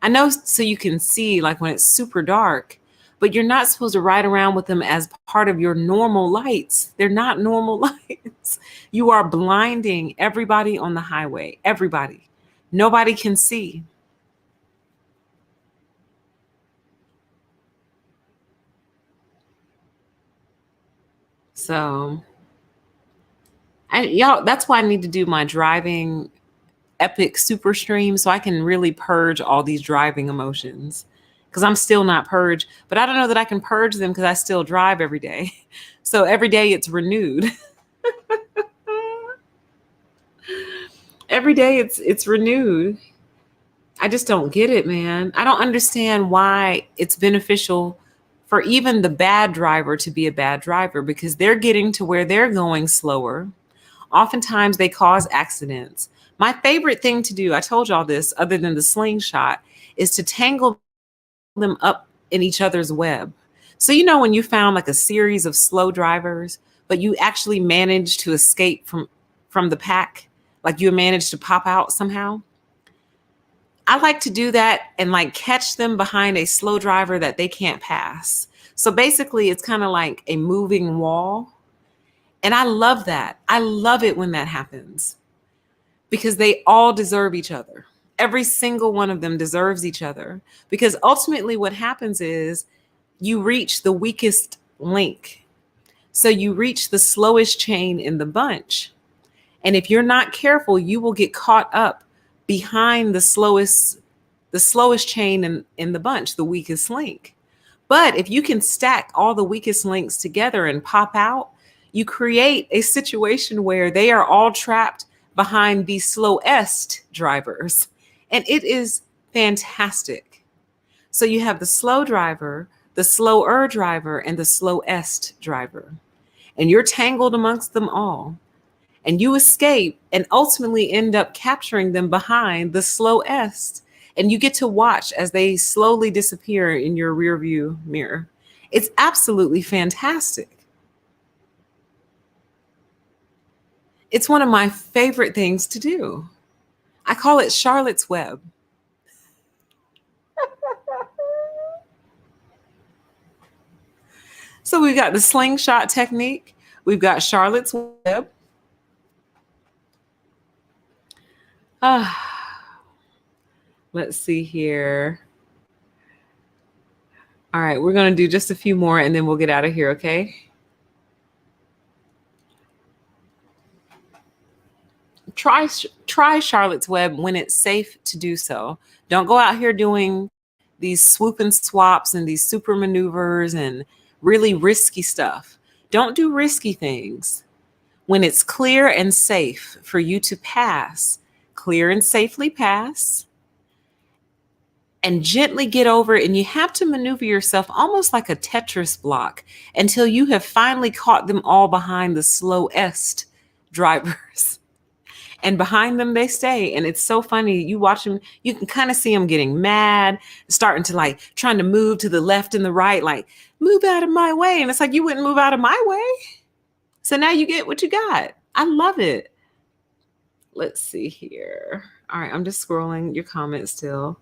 S1: I know, so you can see, like, when it's super dark, but you're not supposed to ride around with them as part of your normal lights. They're not normal lights. You are blinding everybody on the highway. Everybody. Nobody can see. So, y'all, that's why I need to do my driving epic super stream so I can really purge all these driving emotions. because I'm still not purged. But I don't know that I can purge them because I still drive every day. So every day it's renewed. Every day it's renewed. I just don't get it, man. I don't understand why it's beneficial for even the bad driver to be a bad driver, because they're getting to where they're going slower. Oftentimes they cause accidents. My favorite thing to do, I told y'all this, other than the slingshot, is to tangle them up in each other's web. So, you know, when you found like a series of slow drivers, but you actually managed to escape from the pack, like you managed to pop out somehow. I like to do that and like catch them behind a slow driver that they can't pass. So basically it's kind of like a moving wall. And I love that. I love it when that happens, because they all deserve each other. Every single one of them deserves each other, because ultimately what happens is you reach the weakest link. So you reach the slowest chain in the bunch. And if you're not careful, you will get caught up behind the slowest chain in the bunch, the weakest link. But if you can stack all the weakest links together and pop out, you create a situation where they are all trapped behind the slowest drivers. And it is fantastic. So you have the slow driver, the slower driver, and the slowest driver. And you're tangled amongst them all. And you escape and ultimately end up capturing them behind the slowest. And you get to watch as they slowly disappear in your rearview mirror. It's absolutely fantastic. It's one of my favorite things to do. I call it Charlotte's Web. So we've got the slingshot technique. We've got Charlotte's Web. Let's see here. All right, we're going to do just a few more and then we'll get out of here, okay? Try Charlotte's Web when it's safe to do so. Don't go out here doing these swoop and swaps and these super maneuvers and really risky stuff. Don't do risky things. When it's clear and safe for you to pass, clear and safely pass, and gently get over it. And you have to maneuver yourself almost like a Tetris block until you have finally caught them all behind the slowest drivers. And behind them they stay. And it's so funny. You watch them, you can kind of see them getting mad, starting to like trying to move to the left and the right, like move out of my way. And it's like, you wouldn't move out of my way. So now you get what you got. I love it. Let's see here. All right, I'm just scrolling your comments still.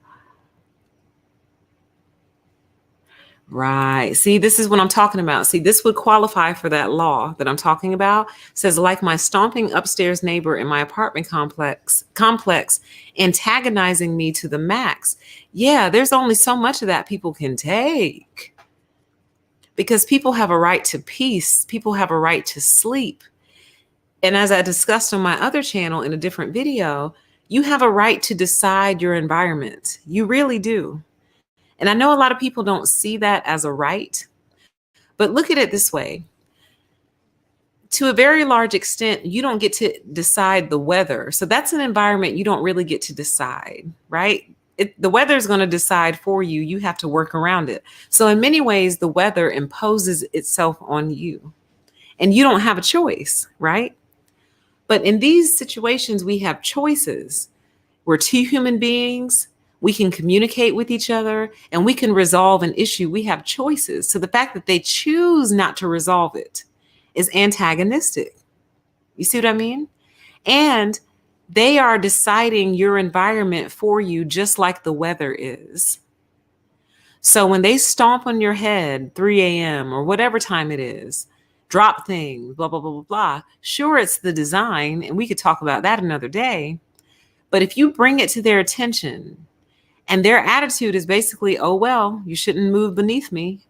S1: Right. See, this is what I'm talking about. See, this would qualify for that law that I'm talking about. It says, like my stomping upstairs neighbor in my apartment complex antagonizing me to the max. Yeah, there's only so much of that people can take. Because people have a right to peace. People have a right to sleep. And as I discussed on my other channel in a different video, you have a right to decide your environment. You really do. And I know a lot of people don't see that as a right, but look at it this way. To a very large extent, you don't get to decide the weather. So that's an environment you don't really get to decide, right? The weather is going to decide for you. You have to work around it. So in many ways, the weather imposes itself on you and you don't have a choice, right? But in these situations, we have choices. We're two human beings. We can communicate with each other and we can resolve an issue. We have choices. So the fact that they choose not to resolve it is antagonistic. You see what I mean? And they are deciding your environment for you, just like the weather is. So when they stomp on your head 3 a.m. or whatever time it is, drop things, blah, blah, blah, blah, blah. Sure, it's the design, and we could talk about that another day. But if you bring it to their attention, and their attitude is basically, oh, well, you shouldn't move beneath me.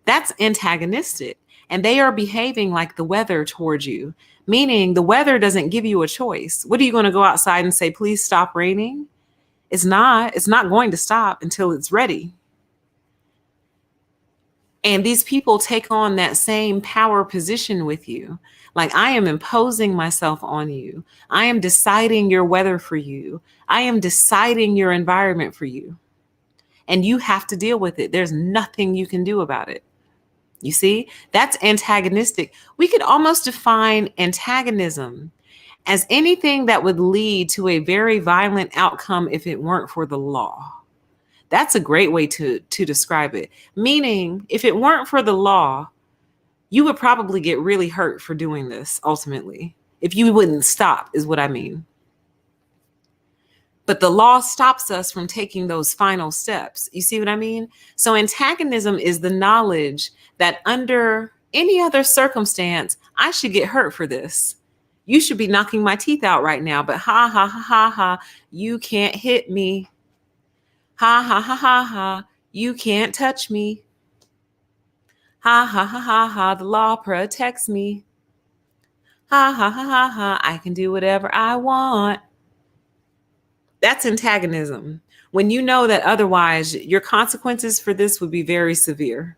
S1: That's antagonistic. And they are behaving like the weather towards you, meaning the weather doesn't give you a choice. What are you going to go outside and say, please stop raining? It's not going to stop until it's ready. And these people take on that same power position with you. Like, I am imposing myself on you. I am deciding your weather for you. I am deciding your environment for you. And you have to deal with it. There's nothing you can do about it. You see, that's antagonistic. We could almost define antagonism as anything that would lead to a very violent outcome if it weren't for the law. That's a great way to describe it. Meaning, if it weren't for the law, you would probably get really hurt for doing this ultimately. If you wouldn't stop, is what I mean. But the law stops us from taking those final steps. You see what I mean? So antagonism is the knowledge that under any other circumstance, I should get hurt for this. You should be knocking my teeth out right now, but ha, ha, ha, ha, ha, you can't hit me. Ha, ha, ha, ha, ha, you can't touch me. Ha, ha, ha, ha, ha, the law protects me. Ha, ha, ha, ha, ha, I can do whatever I want. That's antagonism. When you know that otherwise, your consequences for this would be very severe.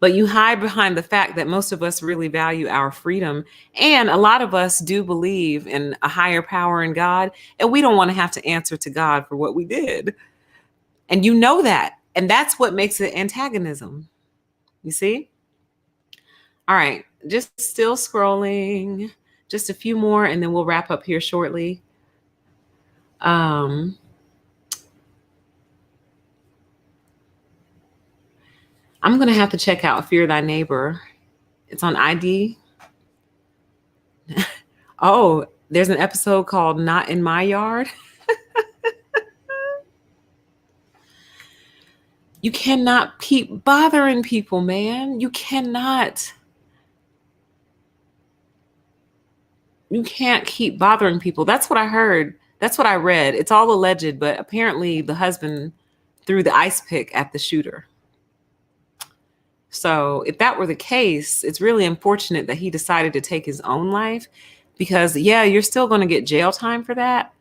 S1: But you hide behind the fact that most of us really value our freedom. And a lot of us do believe in a higher power in God. And we don't want to have to answer to God for what we did. And you know that. And that's what makes it antagonism. You see? All right. Just still scrolling. Just a few more and then we'll wrap up here shortly. I'm going to have to check out Fear Thy Neighbor. It's on ID. Oh, there's an episode called Not in My Yard. You cannot keep bothering people, man. You cannot. You can't keep bothering people. That's what I heard. That's what I read. It's all alleged, but apparently the husband threw the ice pick at the shooter. So if that were the case, it's really unfortunate that he decided to take his own life because, yeah, you're still going to get jail time for that.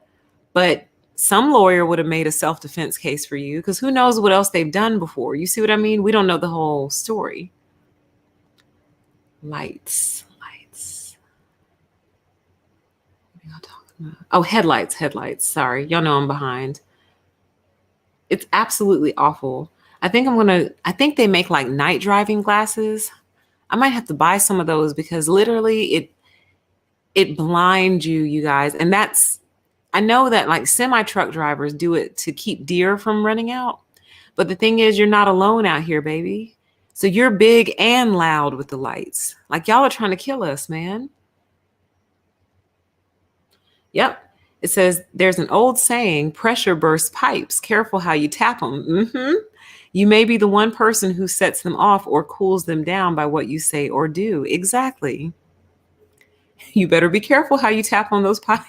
S1: But some lawyer would have made a self-defense case for you because who knows what else they've done before. You see what I mean? We don't know the whole story. Lights. Oh, headlights. Sorry. Y'all know I'm behind. It's absolutely awful. I think they make like night driving glasses. I might have to buy some of those because literally it blinds you guys. And I know that like semi truck drivers do it to keep deer from running out. But the thing is, you're not alone out here, baby. So you're big and loud with the lights. Like y'all are trying to kill us, man. Yep. It says there's an old saying, pressure bursts pipes. Careful how you tap them. Mm-hmm. You may be the one person who sets them off or cools them down by what you say or do. Exactly. You better be careful how you tap on those pipes.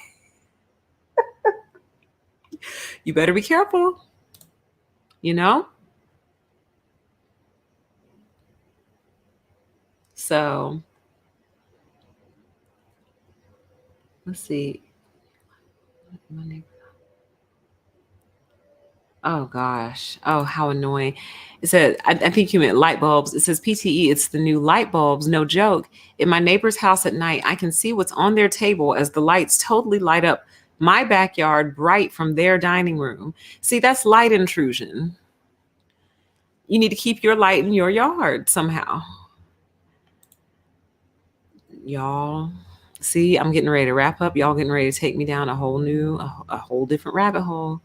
S1: You better be careful. You know? So, let's see. My neighbor. Oh gosh. Oh, how annoying. It said, I think you meant light bulbs. It says PTE, it's the new light bulbs. No joke. In my neighbor's house at night, I can see what's on their table as the lights totally light up my backyard bright from their dining room. See, that's light intrusion. You need to keep your light in your yard somehow. Y'all, see, I'm getting ready to wrap up. Y'all getting ready to take me down a whole different rabbit hole.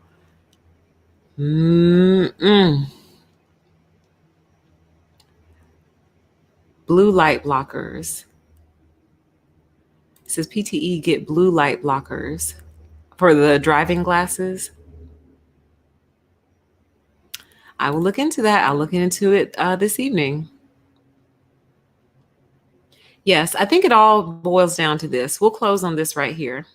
S1: Mm-mm. Blue light blockers. It says PTE, get blue light blockers for the driving glasses. I will look into that. I'll look into it this evening. Yes, I think it all boils down to this. We'll close on this right here.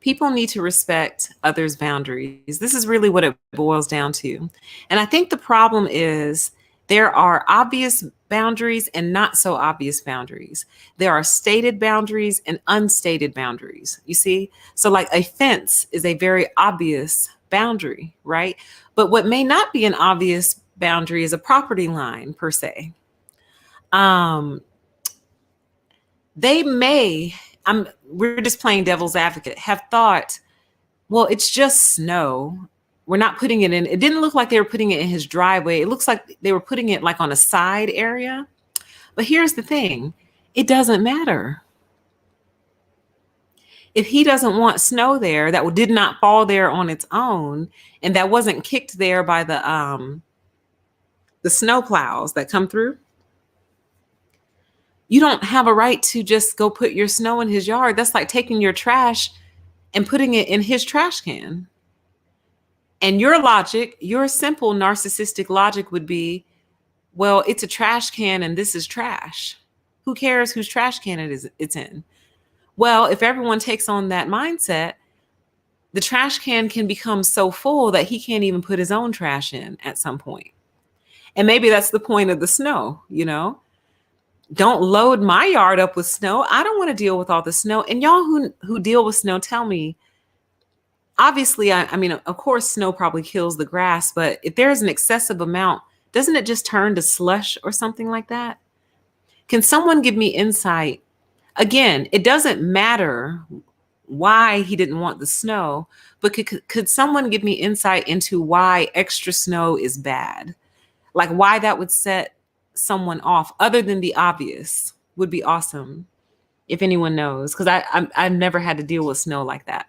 S1: People need to respect others' boundaries. This is really what it boils down to. And I think the problem is There are obvious boundaries and not so obvious boundaries. There are stated boundaries and unstated boundaries. You see? So, like a fence is a very obvious boundary, right? But what may not be an obvious boundary is a property line per se. Um, they may, we're just playing devil's advocate, have thought, well, it's just snow. We're not putting it in. It didn't look like they were putting it in his driveway. It looks like they were putting it like on a side area. But here's the thing. It doesn't matter. If he doesn't want snow there that did not fall there on its own, and that wasn't kicked there by the snow plows that come through, you don't have a right to just go put your snow in his yard. That's like taking your trash and putting it in his trash can. And your logic, your simple narcissistic logic would be, well, it's a trash can and this is trash. Who cares whose trash can it's in? Well, if everyone takes on that mindset, the trash can become so full that he can't even put his own trash in at some point. And maybe that's the point of the snow, Don't load my yard up with snow. I don't want to deal with all the snow. And y'all who deal with snow, tell me, obviously, I mean, of course, snow probably kills the grass, but if there is an excessive amount, doesn't it just turn to slush or something like that? Can someone give me insight? Again, it doesn't matter why he didn't want the snow, but could someone give me insight into why extra snow is bad? Like why that would set someone off other than the obvious would be awesome if anyone knows, because I've never had to deal with snow like that.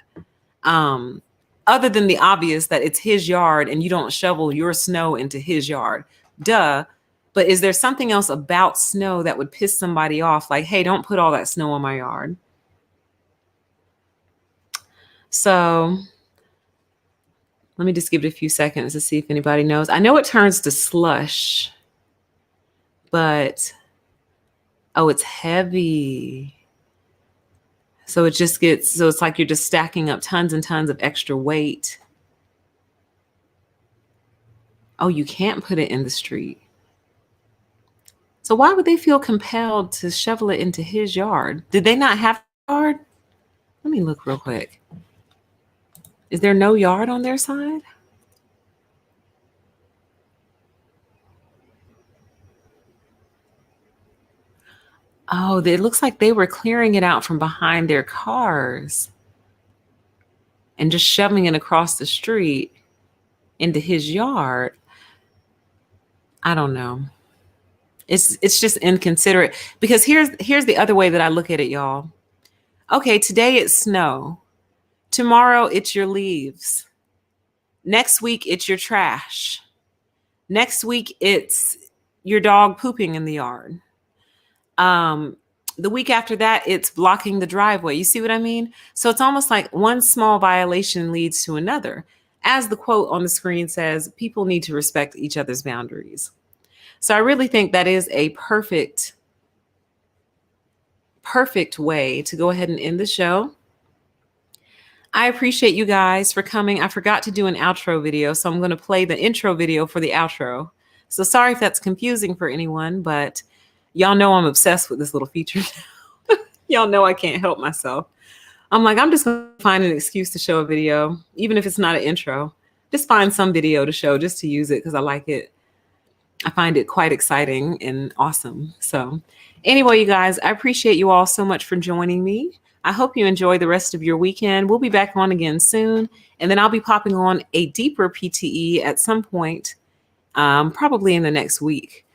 S1: Other than the obvious that it's his yard and you don't shovel your snow into his yard. Duh. But is there something else about snow that would piss somebody off? Like, hey, don't put all that snow on my yard. So let me just give it a few seconds to see if anybody knows. I know it turns to slush, but, oh, it's heavy. So it just gets, so it's like you're just stacking up tons and tons of extra weight. Oh, you can't put it in the street. So why would they feel compelled to shovel it into his yard? Did they not have a yard? Let me look real quick. Is there no yard on their side? Oh, it looks like they were clearing it out from behind their cars and just shoving it across the street into his yard. I don't know. It's just inconsiderate, because here's the other way that I look at it, y'all. Okay, today it's snow. Tomorrow it's your leaves. Next week it's your trash. Next week it's your dog pooping in the yard. The week after that, it's blocking the driveway. You see what I mean? So it's almost like one small violation leads to another. As the quote on the screen says, people need to respect each other's boundaries. So I really think that is a perfect way to go ahead and end the show. I appreciate you guys for coming. I forgot to do an outro video, so I'm going to play the intro video for the outro. So sorry if that's confusing for anyone, but y'all know I'm obsessed with this little feature. Y'all know I can't help myself. I'm like, I'm just going to find an excuse to show a video, even if it's not an intro. Just find some video to show just to use it because I like it. I find it quite exciting and awesome. So anyway, you guys, I appreciate you all so much for joining me. I hope you enjoy the rest of your weekend. We'll be back on again soon. And then I'll be popping on a deeper PTE at some point, probably in the next week,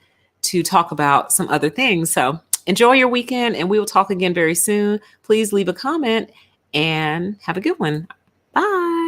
S1: to talk about some other things. So enjoy your weekend and we will talk again very soon. Please leave a comment and have a good one. Bye.